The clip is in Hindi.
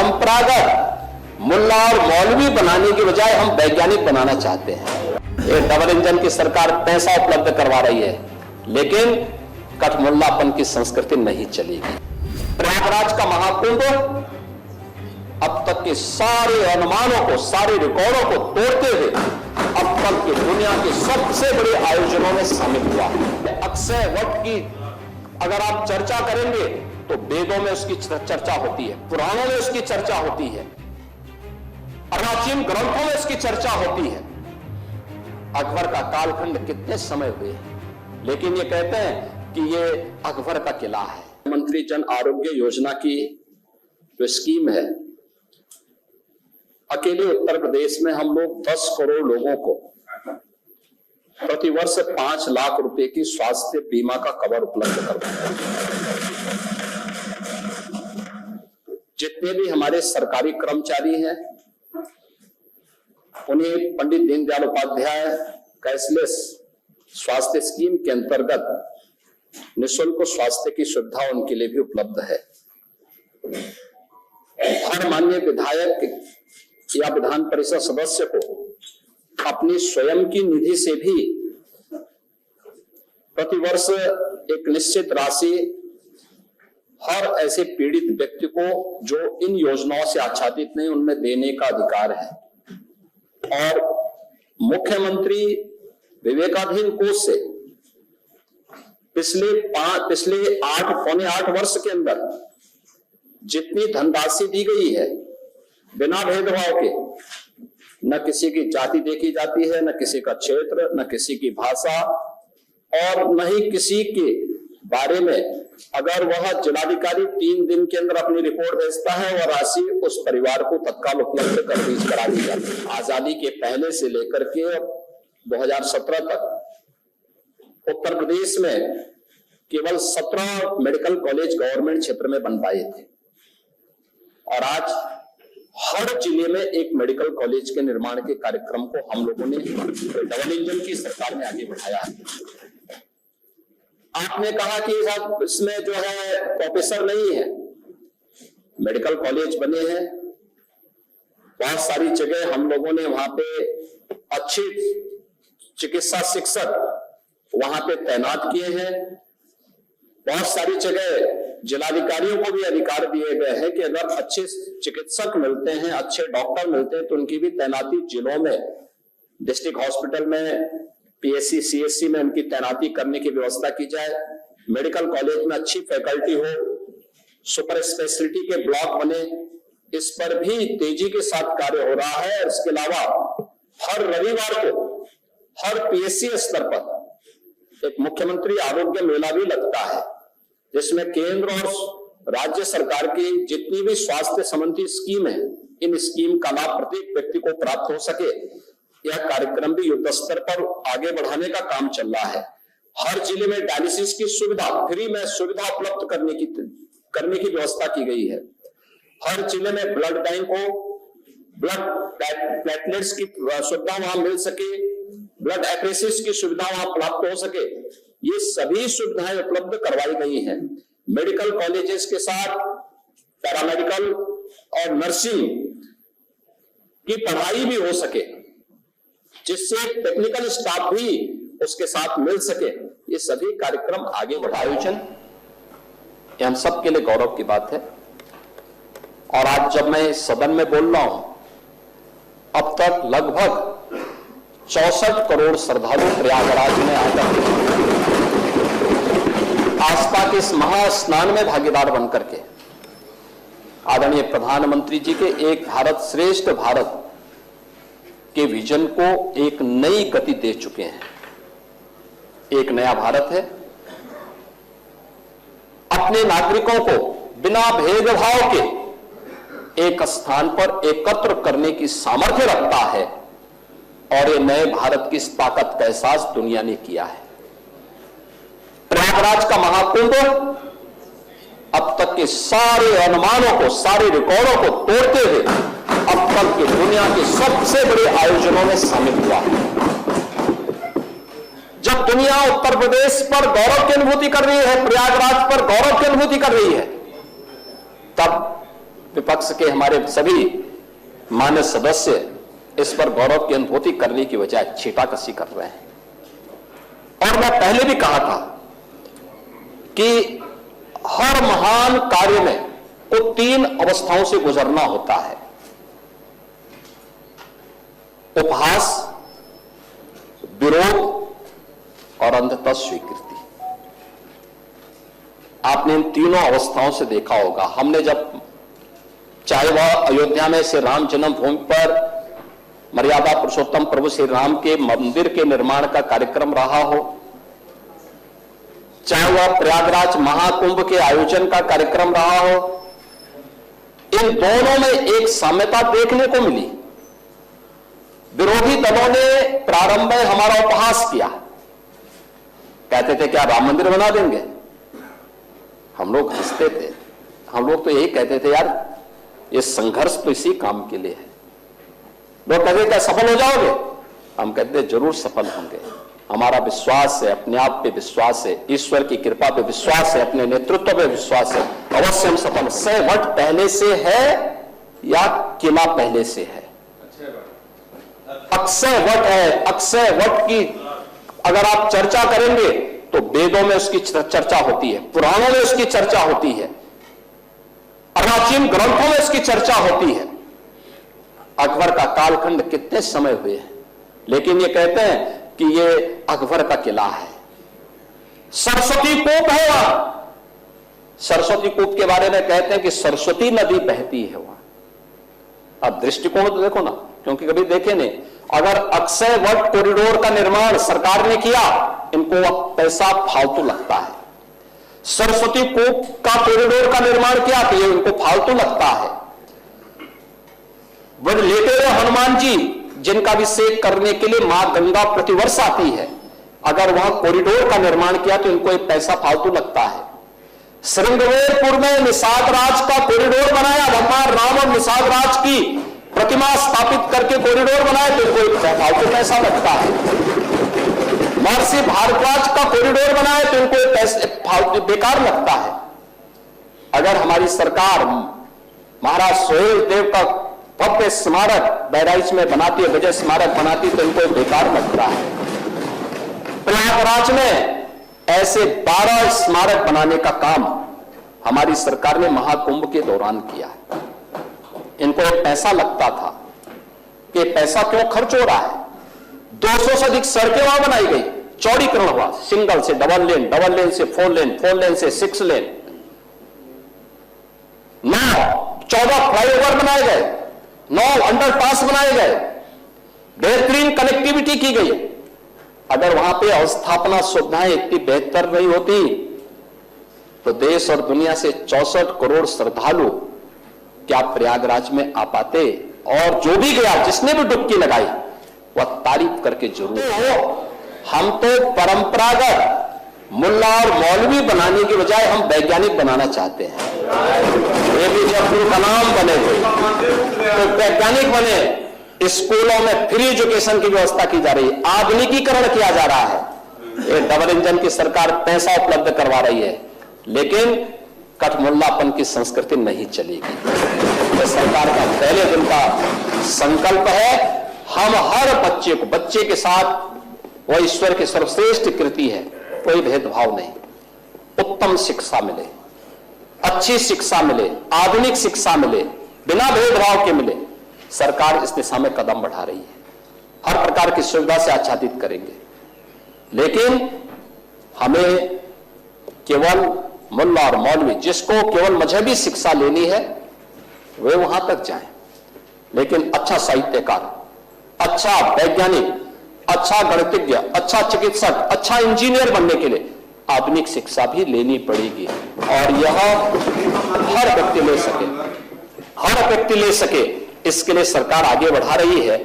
परंपरागत मुल्ला और मौलवी बनाने की बजाय हम वैज्ञानिक बनाना चाहते हैं। ये डबल इंजन की सरकार पैसा उपलब्ध करवा रही है, लेकिन कठमुल्लापन की संस्कृति नहीं चलेगी। प्रयागराज का महाकुंभ अब तक के सारे अनुमानों को, सारे रिकॉर्डों को तोड़ते हुए अब तक की दुनिया के सबसे बड़े आयोजनों में शामिल हुआ है। अक्षय वट की अगर आप चर्चा करेंगे तो वेदों में उसकी चर्चा होती है, पुराणों में उसकी चर्चा होती है, प्राचीन ग्रंथों में उसकी चर्चा होती है। अकबर का कालखंड कितने समय हुए, लेकिन ये कहते हैं कि ये अकबर का किला है। मंत्री जन आरोग्य योजना की जो स्कीम है, अकेले उत्तर प्रदेश में हम लोग 10 करोड़ लोगों को प्रतिवर्ष 5 लाख रुपए की स्वास्थ्य बीमा का कवर उपलब्ध करते हैं। जितने भी हमारे सरकारी कर्मचारी हैं, उन्हें पंडित दीनदयाल उपाध्याय कैशलेस स्वास्थ्य स्कीम के अंतर्गत निःशुल्क स्वास्थ्य की सुविधा उनके लिए भी उपलब्ध है। हर माननीय विधायक या विधान परिषद सदस्य को अपनी स्वयं की निधि से भी प्रतिवर्ष एक निश्चित राशि हर ऐसे पीड़ित व्यक्ति को जो इन योजनाओं से आच्छादित नहीं, उनमें देने का अधिकार है। और मुख्यमंत्री विवेकाधीन कोष से पिछले 8 वर्ष के अंदर जितनी धनराशि दी गई है, बिना भेदभाव के, न किसी की जाति देखी जाती है, न किसी का क्षेत्र, न किसी की भाषा, और न ही किसी के बारे में अगर वह जिलाधिकारी 3 दिन के अंदर अपनी रिपोर्ट भेजता है, वह राशि उस परिवार को तत्काल उपलब्ध करा दी जाती है। आजादी के पहले से लेकर के 2017 तक उत्तर प्रदेश में केवल 17 मेडिकल कॉलेज गवर्नमेंट क्षेत्र में बन पाए थे, और आज हर जिले में एक मेडिकल कॉलेज के निर्माण के कार्यक्रम को हम लोगों ने डबल इंजन की सरकार में आगे बढ़ाया है। आपने कहा कि साहब इसमें जो है प्रोफेसर नहीं है, मेडिकल कॉलेज बने हैं, बहुत सारी जगह हम लोगों ने वहां पे अच्छे चिकित्सा शिक्षक वहां पे तैनात किए हैं। बहुत सारी जगह जिलाधिकारियों को भी अधिकार दिए गए हैं कि अगर अच्छे चिकित्सक मिलते हैं, अच्छे डॉक्टर मिलते हैं, तो उनकी भी तैनाती जिलों में, डिस्ट्रिक्ट हॉस्पिटल में, पीएससी सीएससी में उनकी तैनाती करने की व्यवस्था की जाए। मेडिकल कॉलेज में अच्छी फैकल्टी हो, सुपर स्पेशलिटी के ब्लॉक बने, इस पर भी तेजी के साथ कार्य हो रहा है। इसके अलावा हर रविवार को हर पीएससी स्तर पर एक मुख्यमंत्री आरोग्य मेला भी लगता है, जिसमें केंद्र और राज्य सरकार की जितनी भी स्वास्थ्य संबंधी स्कीम है, इन स्कीम का लाभ प्रत्येक व्यक्ति को प्राप्त हो सके, यह कार्यक्रम भी युद्ध स्तर पर आगे बढ़ाने का काम चल रहा है। हर जिले में डायलिसिस की सुविधा, फ्री में सुविधा उपलब्ध करने की व्यवस्था की गई है। हर जिले में ब्लड बैंक हो, ब्लड प्लेटलेट्स की सुविधा वहां मिल सके, ब्लड एप्रेसिस की सुविधा वहां प्राप्त हो सके, ये सभी सुविधाएं उपलब्ध करवाई गई हैं। मेडिकल कॉलेजेस के साथ पैरामेडिकल और नर्सिंग की पढ़ाई भी हो सके, जिससे टेक्निकल स्टाफ भी उसके साथ मिल सके, ये सभी कार्यक्रम आगे बढ़ा। आयोजन ये हम सबके लिए गौरव की बात है। और आज जब मैं इस सदन में बोल रहा हूं, अब तक लगभग 64 करोड़ श्रद्धालु प्रयागराज में आकर आस्था के इस महास्नान में भागीदार बनकर के आदरणीय प्रधानमंत्री जी के एक भारत श्रेष्ठ भारत के विजन को एक नई गति दे चुके हैं। एक नया भारत है, अपने नागरिकों को बिना भेदभाव के एक स्थान पर एकत्र करने की सामर्थ्य रखता है, और ये नए भारत की इस ताकत का एहसास दुनिया ने किया है। प्रयागराज का महाकुंभ अब तक के सारे अनुमानों को, सारे रिकॉर्डों को तोड़ते हुए अब तक की दुनिया के सबसे बड़े आयोजनों में शामिल हुआ है। जब दुनिया उत्तर प्रदेश पर गौरव की अनुभूति कर रही है, प्रयागराज पर गौरव की अनुभूति कर रही है, तब विपक्ष के हमारे सभी मान्य सदस्य इस पर गौरव की अनुभूति करने की बजाय छींटाकशी कर रहे हैं। और मैं पहले भी कहा था कि हर महान कार्य में को 3 अवस्थाओं से गुजरना होता है, उपहास, विरोध और अंततः स्वीकृति। आपने इन तीनों अवस्थाओं से देखा होगा। हमने जब, चाहे वह अयोध्या में श्री राम जन्मभूमि पर मर्यादा पुरुषोत्तम प्रभु श्री राम के मंदिर के निर्माण का कार्यक्रम रहा हो, चाहे वह प्रयागराज महाकुंभ के आयोजन का कार्यक्रम रहा हो, इन दोनों में एक साम्यता देखने को मिली। विरोधी दलों ने प्रारंभ में हमारा उपहास किया, कहते थे क्या राम मंदिर बना देंगे। हम लोग हंसते थे, हम लोग तो यही कहते थे यार ये संघर्ष तो इसी काम के लिए है। लोग कहते क्या सफल हो जाओगे, हम कहते जरूर सफल होंगे। हमारा विश्वास है, अपने आप पे विश्वास है, ईश्वर की कृपा पे विश्वास है, अपने नेतृत्व पे विश्वास है, अवश्य हम सफल। अक्षय वट पहले से है या किला पहले से है? अक्षय वट है। अक्षय वट की अगर आप चर्चा करेंगे तो वेदों में उसकी चर्चा होती है, पुराणों में उसकी चर्चा होती है, प्राचीन ग्रंथों में उसकी चर्चा होती है। अकबर का कालखंड कितने समय हुए हैं, लेकिन ये कहते हैं कि ये अकबर का किला है। सरस्वती कूप है वहां। सरस्वती कूप के बारे में कहते हैं कि सरस्वती नदी बहती है वहां। अब दृष्टिकोण तो देखो ना, क्योंकि कभी देखे नहीं। अगर अक्षय वट कॉरिडोर का निर्माण सरकार ने किया, इनको पैसा फालतू लगता है। सरस्वती कूप का कॉरिडोर का निर्माण किया तो ये इनको फालतू लगता है। वह लेटे हुए हनुमान जी जिनका अभिषेक करने के लिए मां गंगा प्रतिवर्ष आती है, अगर वहां कॉरिडोर का निर्माण किया तो इनको एक पैसा फालतू लगता है। श्रृंगवेरपुर में निषाद राज का कॉरिडोर बनाया, भगवान राम और निषाद राज की प्रतिमा स्थापित करके कॉरिडोर बनाए तो इनको एक फालतू पैसा लगता है। महर्षि भारद्वाज का कॉरिडोर बनाए तो इनको एक पैसे फालतू बेकार लगता है। अगर हमारी सरकार महाराज सोहेल देव का भव्य स्मारक बहराइच में बनाती है, विजय स्मारक बनाती तो इनको बेकार लगता है। प्रयागराज में ऐसे 12 स्मारक बनाने का काम हमारी सरकार ने महाकुंभ के दौरान किया। इनको एक पैसा लगता था कि पैसा क्यों खर्च हो रहा है। 200 से अधिक सड़कें वहां बनाई गई, चौड़ीकरण हुआ, सिंगल से डबल लेन, डबल लेन से 4 लेन, 4 लेन से 6 लेन, 14 फ्लाईओवर बनाए गए, 9 अंडरपास बनाए गए, बेहतरीन कनेक्टिविटी की गई। अगर वहां पे अवस्थापना सुविधाएं इतनी बेहतर नहीं होती तो देश और दुनिया से 64 करोड़ श्रद्धालु क्या प्रयागराज में आ पाते? और जो भी गया, जिसने भी डुबकी लगाई, वह तारीफ करके जरूर हो। हम तो परंपरागत मुल्ला और मौलवी बनाने की बजाय हम वैज्ञानिक बनाना चाहते हैं। एपीजे अब्दुल कलाम बने थे तो वैज्ञानिक बने। स्कूलों में फ्री एजुकेशन की व्यवस्था की जा रही है, आधुनिकीकरण किया जा रहा है। ये डबल इंजन की सरकार पैसा उपलब्ध करवा रही है, लेकिन कठमुल्लापन की संस्कृति नहीं चलेगी। यह सरकार का पहले दिन का संकल्प है। हम हर बच्चे के साथ वह ईश्वर की सर्वश्रेष्ठ कृति है, कोई भेदभाव नहीं। उत्तम शिक्षा मिले, अच्छी शिक्षा मिले, आधुनिक शिक्षा मिले, बिना भेदभाव के मिले। सरकार इस दिशा में कदम बढ़ा रही है, हर प्रकार की सुविधा से आच्छादित करेंगे। लेकिन हमें केवल मुल्ला और मौलवी, जिसको केवल मजहबी शिक्षा लेनी है, वे वहां तक जाएं। लेकिन अच्छा साहित्यकार, अच्छा वैज्ञानिक, अच्छा गणितज्ञ, अच्छा चिकित्सक, अच्छा इंजीनियर बनने के लिए आधुनिक शिक्षा भी लेनी पड़ेगी। और यह हर व्यक्ति ले सके, हर व्यक्ति ले सके, इसके लिए सरकार आगे बढ़ा रही है।